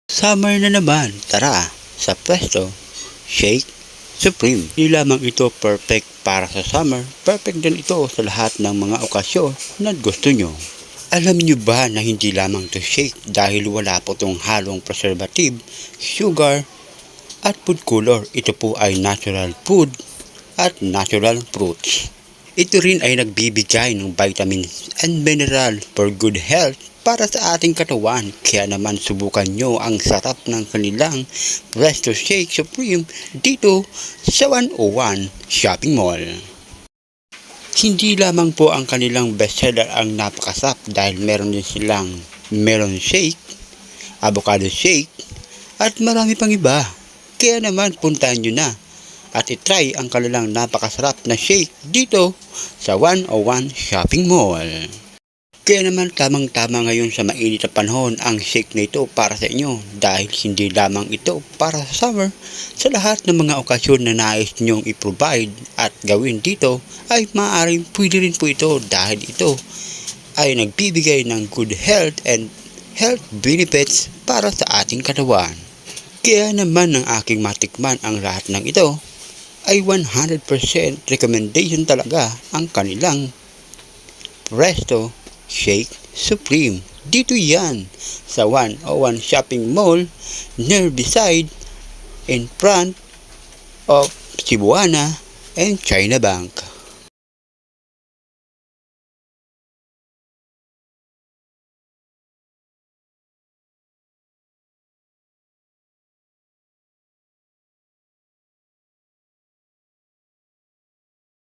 Summer na naman, tara sa Presto Shake Supreme. Hindi lamang ito perfect para sa summer, perfect din ito sa lahat ng mga okasyon na gusto nyo. Alam nyo ba na hindi lamang to shake dahil wala po itong halong preservative, sugar at food color. Ito po ay natural food at natural fruits. Ito rin ay nagbibigay ng vitamins and mineral for good health para sa ating katawan. Kaya naman subukan nyo ang sarap ng kanilang Presto Shake Supreme dito sa 101 Shopping Mall. Hindi lamang po ang kanilang bestseller ang napakasarap dahil meron din silang melon shake, avocado shake at marami pang iba. Kaya naman puntahan nyo na at itry ang kanilang napakasarap na shake dito sa 101 Shopping Mall. Kaya naman tamang-tama ngayon sa mainit na panahon ang shake na ito para sa inyo dahil hindi lamang ito para sa summer, sa lahat ng mga okasyon na nais nyong i-provide at gawin dito ay maaaring pwede rin po ito dahil ito ay nagbibigay ng good health and health benefits para sa ating katawan. Kaya naman ng aking matikman ang lahat ng ito ay 100% recommendation talaga ang kanilang Presto Shake Supreme. Dito yan sa 101 Shopping Mall near beside in front of Cebuana and China Bank.